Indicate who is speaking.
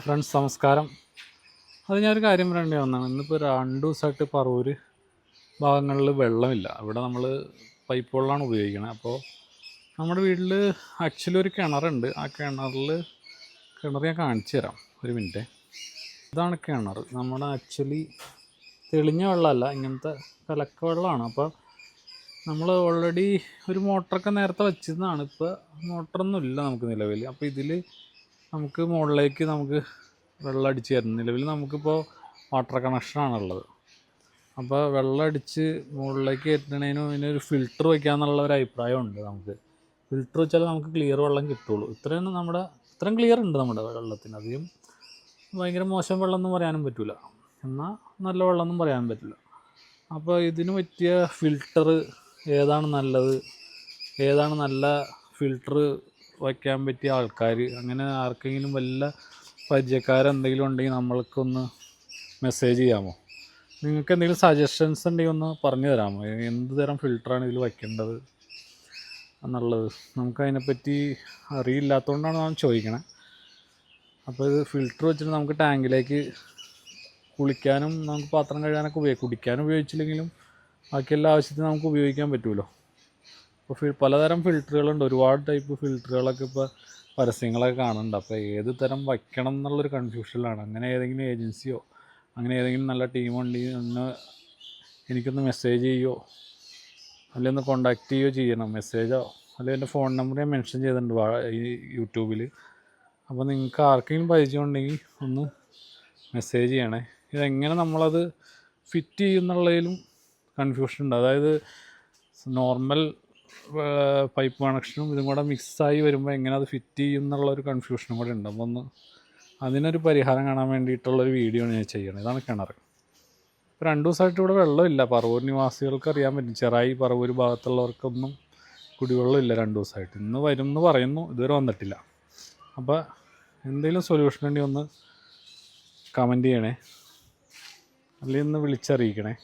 Speaker 1: Friends നമസ്കാരം. അത് ഞാനൊരു കാര്യം പറയേണ്ടി വന്നതാണ്. ഇന്നിപ്പോൾ 2 ദിവസമായിട്ട് പറവൂർ ഭാഗങ്ങളിൽ വെള്ളമില്ല. ഇവിടെ നമ്മൾ പൈപ്പ് വെള്ളമാണ് ഉപയോഗിക്കുന്നത്. അപ്പോൾ നമ്മുടെ വീട്ടിൽ ആക്ച്വലി ഒരു കിണറുണ്ട്. ആ കിണർ ഞാൻ കാണിച്ചു തരാം, ഒരു മിനിറ്റ്. ഇതാണ് കിണർ. നമ്മുടെ ആക്ച്വലി തെളിഞ്ഞ വെള്ളമല്ല, ഇങ്ങനത്തെ കലക്ക വെള്ളമാണ്. അപ്പോൾ നമ്മൾ ഓൾറെഡി ഒരു മോട്ടറൊക്കെ നേരത്തെ വെച്ചിരുന്നതാണ്. ഇപ്പോൾ മോട്ടറൊന്നും ഇല്ല നമുക്ക് നിലവിൽ. അപ്പോൾ ഇതിൽ നമുക്ക് മുകളിലേക്ക് നമുക്ക് വെള്ളം അടിച്ച് തരുന്നു. നിലവിൽ നമുക്കിപ്പോൾ വാട്ടർ കണക്ഷനാണുള്ളത്. അപ്പോൾ വെള്ളം അടിച്ച് മുകളിലേക്ക് കയറ്റുന്നതിന് ഇതിനൊരു ഫിൽറ്റർ വയ്ക്കാമെന്നുള്ള ഒരു അഭിപ്രായമുണ്ട്. നമുക്ക് ഫിൽറ്റർ വെച്ചാൽ നമുക്ക് ക്ലിയർ വെള്ളം കിട്ടുള്ളൂ. ഇത്രയും ക്ലിയർ ഉണ്ട് നമ്മുടെ വെള്ളത്തിന്. അധികം ഭയങ്കര മോശം വെള്ളമൊന്നും പറയാനും പറ്റില്ല, എന്നാൽ നല്ല വെള്ളമൊന്നും പറയാനും പറ്റില്ല. അപ്പോൾ ഇതിന് പറ്റിയ ഫിൽറ്റർ ഏതാണ് നല്ലത്, ഏതാണ് നല്ല ഫിൽറ്റർ വയ്ക്കാൻ പറ്റിയ ആൾക്കാർ, അങ്ങനെ ആർക്കെങ്കിലും വല്ല പരിചയക്കാരെന്തെങ്കിലും ഉണ്ടെങ്കിൽ നമ്മൾക്കൊന്ന് മെസ്സേജ് ചെയ്യാമോ? നിങ്ങൾക്ക് എന്തെങ്കിലും സജഷൻസ് ഉണ്ടെങ്കിൽ ഒന്ന് പറഞ്ഞു തരാമോ? എന്ത് തരം ഫിൽറ്ററാണ് ഇതിൽ വയ്ക്കേണ്ടത് എന്നുള്ളത് നമുക്കതിനെപ്പറ്റി അറിയില്ലാത്തതുകൊണ്ടാണ് ഞാൻ ചോദിക്കണേ. അപ്പോൾ ഇത് ഫിൽറ്റർ വെച്ചിട്ട് നമുക്ക് ടാങ്കിലേക്ക് കുളിക്കാനും നമുക്ക് പാത്രം കഴുകാനൊക്കെ കുടിക്കാനും ഉപയോഗിച്ചില്ലെങ്കിലും ബാക്കിയെല്ലാ ആവശ്യത്തിനും നമുക്ക് ഉപയോഗിക്കാൻ പറ്റുമല്ലോ. അപ്പോൾ പലതരം ഫിൽറ്ററുകളുണ്ട്, ഒരുപാട് ടൈപ്പ് ഫിൽറ്ററുകളൊക്കെ ഇപ്പോൾ പരസ്യങ്ങളൊക്കെ കാണുന്നുണ്ട്. അപ്പോൾ ഏത് തരം വയ്ക്കണം എന്നുള്ളൊരു കൺഫ്യൂഷനിലാണ്. അങ്ങനെ ഏതെങ്കിലും ഏജൻസിയോ അങ്ങനെ ഏതെങ്കിലും നല്ല ടീമുണ്ടെങ്കിൽ എനിക്കൊന്ന് മെസ്സേജ് ചെയ്യുമോ, അല്ലെങ്കിൽ ഒന്ന് കോണ്ടാക്ട് ചെയ്യുകയോ ചെയ്യണം. മെസ്സേജോ അല്ലെങ്കിൽ എൻ്റെ ഫോൺ നമ്പർ ഞാൻ മെൻഷൻ ചെയ്തിട്ടുണ്ട് ഈ യൂട്യൂബിൽ. അപ്പോൾ നിങ്ങൾക്ക് ആർക്കെങ്കിലും പരിചയം ഉണ്ടെങ്കിൽ ഒന്ന് മെസ്സേജ് ചെയ്യണേ. ഇതെങ്ങനെ നമ്മളത് ഫിറ്റ് ചെയ്യുന്നുള്ളതിലും കൺഫ്യൂഷൻ ഉണ്ട്. അതായത് നോർമൽ പൈപ്പ് കണക്ഷനും ഇതും കൂടെ മിക്സായി വരുമ്പോൾ എങ്ങനെ അത് ഫിറ്റ് ചെയ്യും എന്നുള്ളൊരു കൺഫ്യൂഷനും കൂടെ ഉണ്ട്. അപ്പോൾ അതിനൊരു പരിഹാരം കാണാൻ വേണ്ടിയിട്ടുള്ളൊരു വീഡിയോ ആണ് ഞാൻ ചെയ്യണത്. ഇതാണ് കിണർ. ഇപ്പോൾ 2 ദിവസമായിട്ട് ഇവിടെ വെള്ളമില്ല. പറവൂർ നിവാസികൾക്ക് അറിയാൻ പറ്റും. ചെറായി പറവൂർ ഭാഗത്തുള്ളവർക്കൊന്നും കുടിവെള്ളമില്ല 2 ദിവസമായിട്ട്. ഇന്ന് വരും എന്ന് പറയുന്നു, ഇതുവരെ വന്നിട്ടില്ല. അപ്പോൾ എന്തെങ്കിലും സൊല്യൂഷൻ ഉണ്ടെങ്കിൽ ഒന്ന് കമൻറ്റ് ചെയ്യണേ, അല്ലെങ്കിൽ ഒന്ന് വിളിച്ചറിയിക്കണേ.